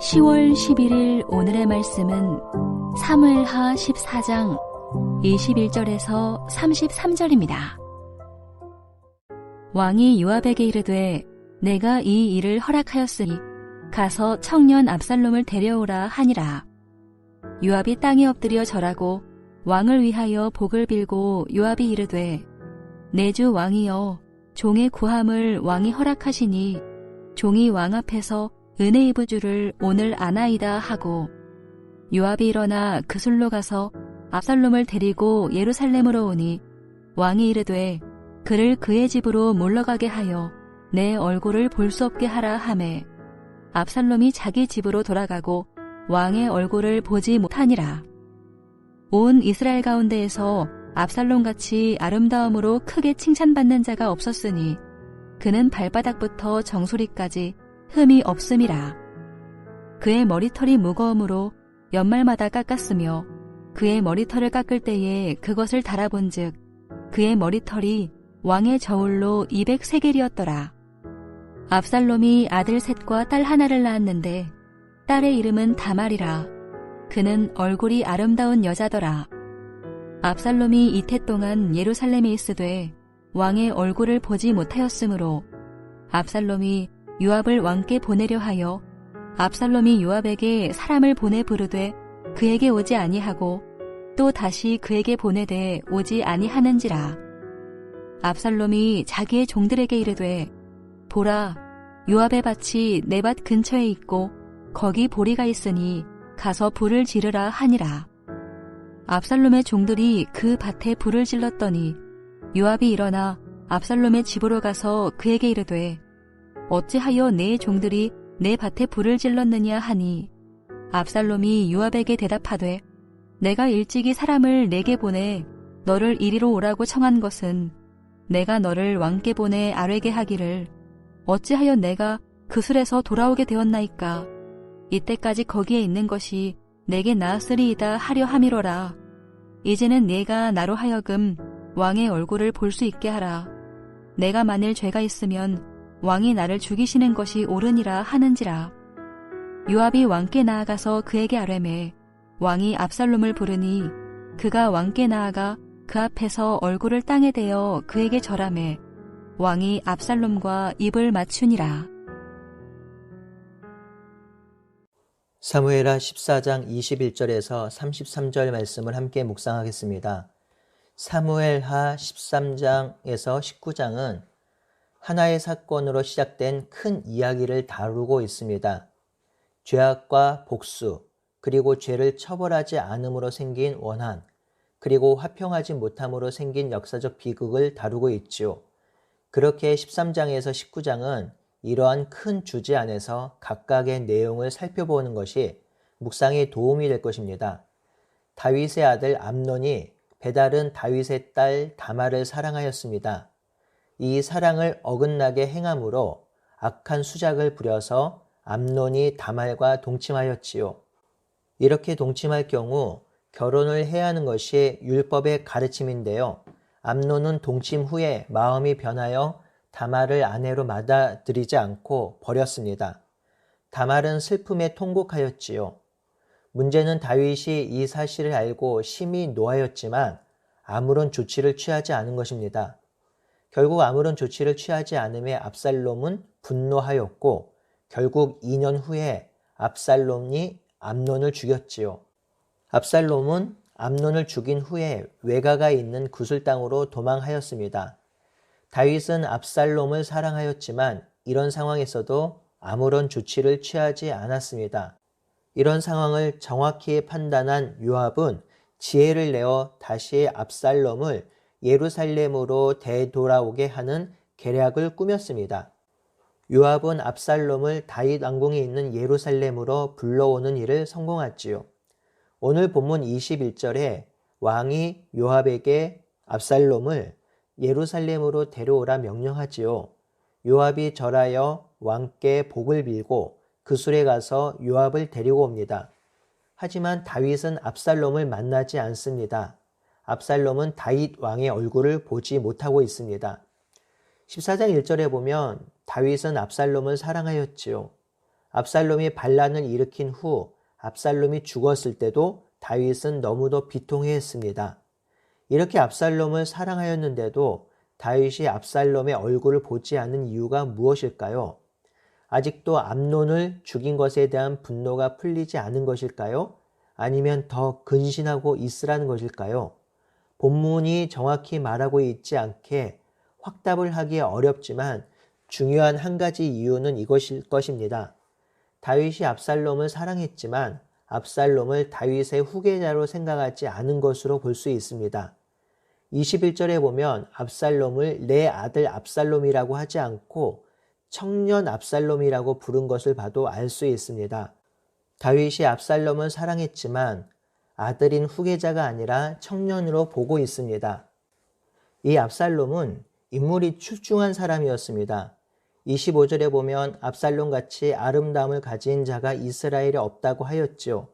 10월 11일 오늘의 말씀은 사무엘하 14장 21절에서 33절입니다. 왕이 요압에게 이르되 내가 이 일을 허락하였으니 가서 청년 압살롬을 데려오라 하니라. 요압이 땅에 엎드려 절하고 왕을 위하여 복을 빌고 요압이 이르되 내 주 왕이여 종의 구함을 왕이 허락하시니 종이 왕 앞에서 은혜 입을 줄을 오늘 아나이다 하고 요압이 일어나 그술로 가서 압살롬을 데리고 예루살렘으로 오니 왕이 이르되 그를 그의 집으로 물러가게 하여 내 얼굴을 볼 수 없게 하라 하매 압살롬이 자기 집으로 돌아가고 왕의 얼굴을 보지 못하니라. 온 이스라엘 가운데에서 압살롬같이 아름다움으로 크게 칭찬받는 자가 없었으니 그는 발바닥부터 정수리까지 흠이 없음이라. 그의 머리털이 무거움으로 연말마다 깎았으며 그의 머리털을 깎을 때에 그것을 달아본즉 그의 머리털이 왕의 저울로 200세겔이었더라. 압살롬이 아들 셋과 딸 하나를 낳았는데 딸의 이름은 다말이라. 그는 얼굴이 아름다운 여자더라. 압살롬이 이태 동안 예루살렘에 있으되 왕의 얼굴을 보지 못하였으므로 압살롬이 요압을 왕께 보내려 하여 압살롬이 요압에게 사람을 보내 부르되 그에게 오지 아니하고 또 다시 그에게 보내되 오지 아니하는지라. 압살롬이 자기의 종들에게 이르되 보라 요압의 밭이 내 밭 근처에 있고 거기 보리가 있으니 가서 불을 지르라 하니라. 압살롬의 종들이 그 밭에 불을 질렀더니 요압이 일어나 압살롬의 집으로 가서 그에게 이르되 어찌하여 내 종들이 내 밭에 불을 질렀느냐 하니 압살롬이 요압에게 대답하되 내가 일찍이 사람을 내게 보내 너를 이리로 오라고 청한 것은 내가 너를 왕께 보내 아뢰게 하기를 어찌하여 내가 그술에서 돌아오게 되었나이까. 이때까지 거기에 있는 것이 내게 나았으리이다 하려 함이로라. 이제는 네가 나로 하여금 왕의 얼굴을 볼 수 있게 하라. 내가 만일 죄가 있으면 왕이 나를 죽이시는 것이 옳으니라 하는지라. 요압이 왕께 나아가서 그에게 아뢰매 왕이 압살롬을 부르니 그가 왕께 나아가 그 앞에서 얼굴을 땅에 대어 그에게 절하매 왕이 압살롬과 입을 맞추니라. 사무엘하 14장 21절에서 33절 말씀을 함께 묵상하겠습니다. 사무엘하 13장에서 19장은 하나의 사건으로 시작된 큰 이야기를 다루고 있습니다. 죄악과 복수, 그리고 죄를 처벌하지 않음으로 생긴 원한, 그리고 화평하지 못함으로 생긴 역사적 비극을 다루고 있죠. 그렇게 13장에서 19장은 이러한 큰 주제 안에서 각각의 내용을 살펴보는 것이 묵상에 도움이 될 것입니다. 다윗의 아들 암논이 배다른 다윗의 딸 다말을 사랑하였습니다. 이 사랑을 어긋나게 행함으로 악한 수작을 부려서 암논이 다말과 동침하였지요. 이렇게 동침할 경우 결혼을 해야 하는 것이 율법의 가르침인데요. 암논은 동침 후에 마음이 변하여 다말을 아내로 받아들이지 않고 버렸습니다. 다말은 슬픔에 통곡하였지요. 문제는 다윗이 이 사실을 알고 심히 노하였지만 아무런 조치를 취하지 않은 것입니다. 결국 아무런 조치를 취하지 않음에 압살롬은 분노하였고 결국 2년 후에 압살롬이 암논을 죽였지요. 압살롬은 암논을 죽인 후에 외가가 있는 구슬 땅으로 도망하였습니다. 다윗은 압살롬을 사랑하였지만 이런 상황에서도 아무런 조치를 취하지 않았습니다. 이런 상황을 정확히 판단한 요압은 지혜를 내어 다시 압살롬을 예루살렘으로 되돌아오게 하는 계략을 꾸몄습니다. 요압은 압살롬을 다윗 왕궁이 있는 예루살렘으로 불러오는 일을 성공했지요. 오늘 본문 21절에 왕이 요압에게 압살롬을 예루살렘으로 데려오라 명령하지요. 요압이 절하여 왕께 복을 빌고 그술에 가서 요압을 데리고 옵니다. 하지만 다윗은 압살롬을 만나지 않습니다. 압살롬은 다윗 왕의 얼굴을 보지 못하고 있습니다. 14장 1절에 보면 다윗은 압살롬을 사랑하였지요. 압살롬이 반란을 일으킨 후 압살롬이 죽었을 때도 다윗은 너무도 비통해했습니다. 이렇게 압살롬을 사랑하였는데도 다윗이 압살롬의 얼굴을 보지 않는 이유가 무엇일까요? 아직도 암논을 죽인 것에 대한 분노가 풀리지 않은 것일까요? 아니면 더 근신하고 있으라는 것일까요? 본문이 정확히 말하고 있지 않게 확답을 하기 어렵지만 중요한 한 가지 이유는 이것일 것입니다. 다윗이 압살롬을 사랑했지만 압살롬을 다윗의 후계자로 생각하지 않은 것으로 볼 수 있습니다. 21절에 보면 압살롬을 내 아들 압살롬이라고 하지 않고 청년 압살롬이라고 부른 것을 봐도 알 수 있습니다. 다윗이 압살롬을 사랑했지만 아들인 후계자가 아니라 청년으로 보고 있습니다. 이 압살롬은 인물이 출중한 사람이었습니다. 25절에 보면 압살롬같이 아름다움을 가진 자가 이스라엘에 없다고 하였지요.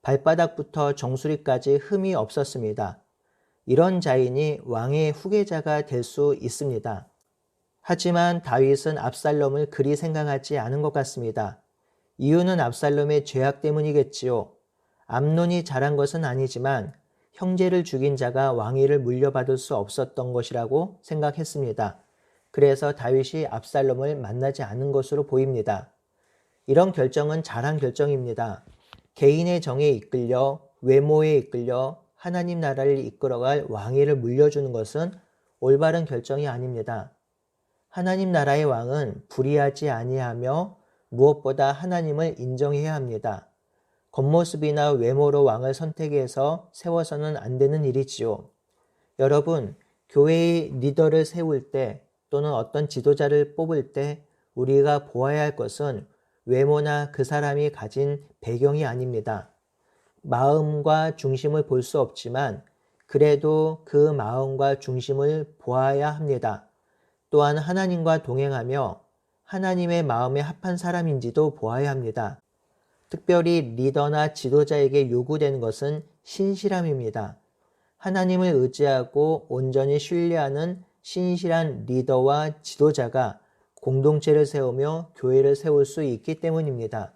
발바닥부터 정수리까지 흠이 없었습니다. 이런 자인이 왕의 후계자가 될 수 있습니다. 하지만 다윗은 압살롬을 그리 생각하지 않은 것 같습니다. 이유는 압살롬의 죄악 때문이겠지요. 암논이 잘한 것은 아니지만 형제를 죽인 자가 왕위를 물려받을 수 없었던 것이라고 생각했습니다. 그래서 다윗이 압살롬을 만나지 않은 것으로 보입니다. 이런 결정은 잘한 결정입니다. 개인의 정에 이끌려 외모에 이끌려 하나님 나라를 이끌어갈 왕위를 물려주는 것은 올바른 결정이 아닙니다. 하나님 나라의 왕은 불의하지 아니하며 무엇보다 하나님을 인정해야 합니다. 겉모습이나 외모로 왕을 선택해서 세워서는 안 되는 일이지요. 여러분, 교회의 리더를 세울 때 또는 어떤 지도자를 뽑을 때 우리가 보아야 할 것은 외모나 그 사람이 가진 배경이 아닙니다. 마음과 중심을 볼 수 없지만 그래도 그 마음과 중심을 보아야 합니다. 또한 하나님과 동행하며 하나님의 마음에 합한 사람인지도 보아야 합니다. 특별히 리더나 지도자에게 요구되는 것은 신실함입니다. 하나님을 의지하고 온전히 신뢰하는 신실한 리더와 지도자가 공동체를 세우며 교회를 세울 수 있기 때문입니다.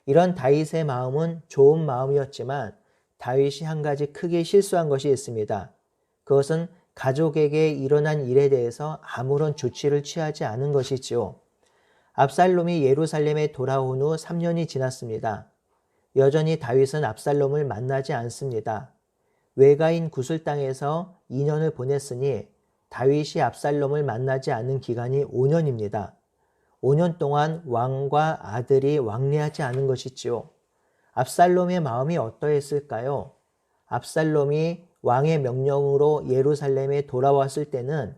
이런 다윗의 마음은 좋은 마음이었지만 다윗이 한 가지 크게 실수한 것이 있습니다. 그것은 가족에게 일어난 일에 대해서 아무런 조치를 취하지 않은 것이지요. 압살롬이 예루살렘에 돌아온 후 3년이 지났습니다. 여전히 다윗은 압살롬을 만나지 않습니다. 외가인 구슬 땅에서 2년을 보냈으니 다윗이 압살롬을 만나지 않은 기간이 5년입니다. 5년 동안 왕과 아들이 왕래하지 않은 것이지요. 압살롬의 마음이 어떠했을까요? 압살롬이 왕의 명령으로 예루살렘에 돌아왔을 때는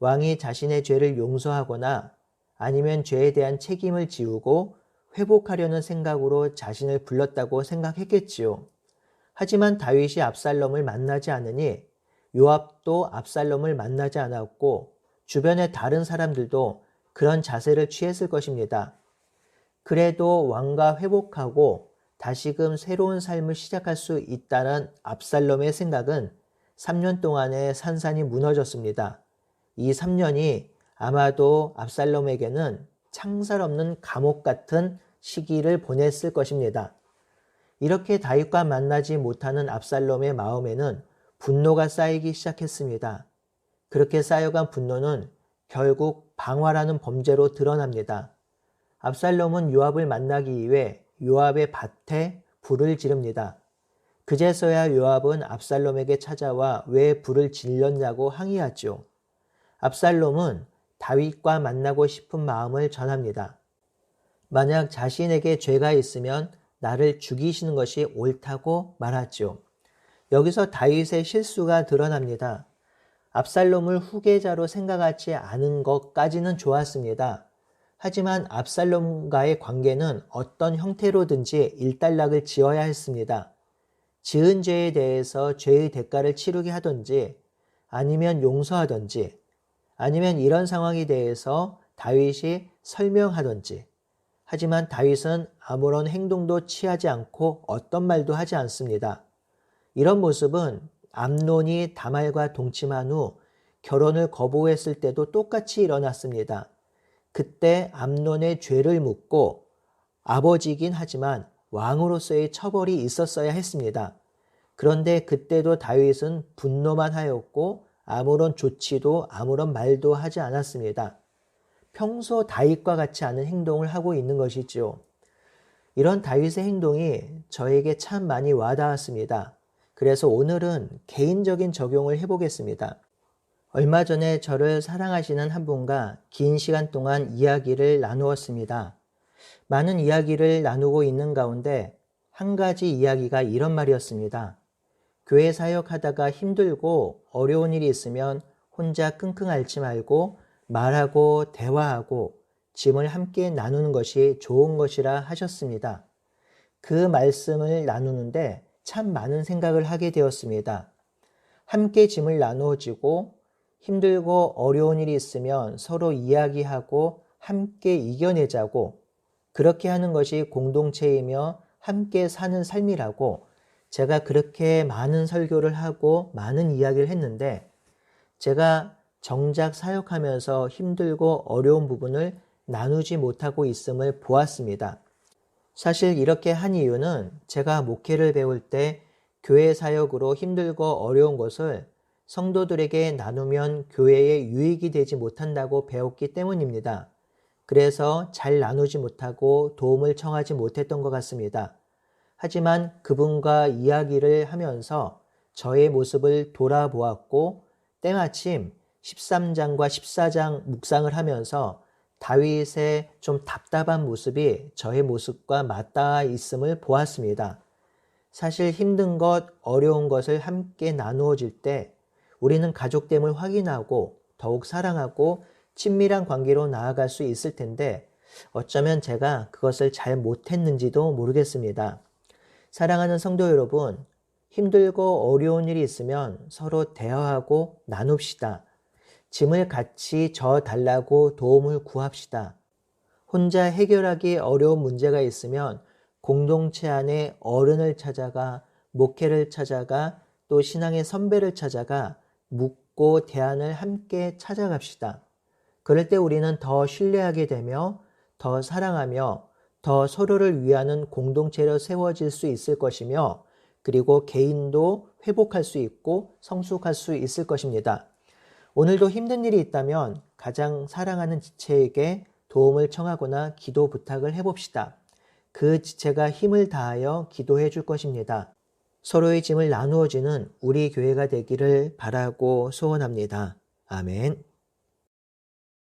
왕이 자신의 죄를 용서하거나 아니면 죄에 대한 책임을 지우고 회복하려는 생각으로 자신을 불렀다고 생각했겠지요. 하지만 다윗이 압살롬을 만나지 않으니 요압도 압살롬을 만나지 않았고 주변의 다른 사람들도 그런 자세를 취했을 것입니다. 그래도 왕과 회복하고 다시금 새로운 삶을 시작할 수 있다는 압살롬의 생각은 3년 동안에 산산이 무너졌습니다. 이 3년이 아마도 압살롬에게는 창살 없는 감옥 같은 시기를 보냈을 것입니다. 이렇게 다윗과 만나지 못하는 압살롬의 마음에는 분노가 쌓이기 시작했습니다. 그렇게 쌓여간 분노는 결국 방화라는 범죄로 드러납니다. 압살롬은 요압을 만나기 위해 요압의 밭에 불을 지릅니다. 그제서야 요압은 압살롬에게 찾아와 왜 불을 질렀냐고 항의하죠. 압살롬은 다윗과 만나고 싶은 마음을 전합니다. 만약 자신에게 죄가 있으면 나를 죽이시는 것이 옳다고 말하죠. 여기서 다윗의 실수가 드러납니다. 압살롬을 후계자로 생각하지 않은 것까지는 좋았습니다. 하지만 압살롬과의 관계는 어떤 형태로든지 일단락을 지어야 했습니다. 지은 죄에 대해서 죄의 대가를 치르게 하든지 아니면 용서하든지 아니면 이런 상황에 대해서 다윗이 설명하든지. 하지만 다윗은 아무런 행동도 취하지 않고 어떤 말도 하지 않습니다. 이런 모습은 암논이 다말과 동침한 후 결혼을 거부했을 때도 똑같이 일어났습니다. 그때 암논의 죄를 묻고 아버지이긴 하지만 왕으로서의 처벌이 있었어야 했습니다. 그런데 그때도 다윗은 분노만 하였고 아무런 조치도 아무런 말도 하지 않았습니다. 평소 다윗과 같지 않은 행동을 하고 있는 것이지요. 이런 다윗의 행동이 저에게 참 많이 와닿았습니다. 그래서 오늘은 개인적인 적용을 해보겠습니다. 얼마 전에 저를 사랑하시는 한 분과 긴 시간 동안 이야기를 나누었습니다. 많은 이야기를 나누고 있는 가운데 한 가지 이야기가 이런 말이었습니다. 교회 사역하다가 힘들고 어려운 일이 있으면 혼자 끙끙 앓지 말고 말하고 대화하고 짐을 함께 나누는 것이 좋은 것이라 하셨습니다. 그 말씀을 나누는데 참 많은 생각을 하게 되었습니다. 함께 짐을 나누어지고 힘들고 어려운 일이 있으면 서로 이야기하고 함께 이겨내자고 그렇게 하는 것이 공동체이며 함께 사는 삶이라고 제가 그렇게 많은 설교를 하고 많은 이야기를 했는데 제가 정작 사역하면서 힘들고 어려운 부분을 나누지 못하고 있음을 보았습니다. 사실 이렇게 한 이유는 제가 목회를 배울 때 교회 사역으로 힘들고 어려운 것을 성도들에게 나누면 교회에 유익이 되지 못한다고 배웠기 때문입니다. 그래서 잘 나누지 못하고 도움을 청하지 못했던 것 같습니다. 하지만 그분과 이야기를 하면서 저의 모습을 돌아보았고 때마침 13장과 14장 묵상을 하면서 다윗의 좀 답답한 모습이 저의 모습과 맞닿아 있음을 보았습니다. 사실 힘든 것, 어려운 것을 함께 나누어질 때 우리는 가족됨을 확인하고 더욱 사랑하고 친밀한 관계로 나아갈 수 있을 텐데 어쩌면 제가 그것을 잘 못했는지도 모르겠습니다. 사랑하는 성도 여러분, 힘들고 어려운 일이 있으면 서로 대화하고 나눕시다. 짐을 같이 져 달라고 도움을 구합시다. 혼자 해결하기 어려운 문제가 있으면 공동체 안에 어른을 찾아가 목회를 찾아가 또 신앙의 선배를 찾아가 묻고 대안을 함께 찾아갑시다. 그럴 때 우리는 더 신뢰하게 되며 더 사랑하며 더 서로를 위하는 공동체로 세워질 수 있을 것이며 그리고 개인도 회복할 수 있고 성숙할 수 있을 것입니다. 오늘도 힘든 일이 있다면 가장 사랑하는 지체에게 도움을 청하거나 기도 부탁을 해봅시다. 그 지체가 힘을 다하여 기도해 줄 것입니다. 서로의 짐을 나누어지는 우리 교회가 되기를 바라고 소원합니다. 아멘.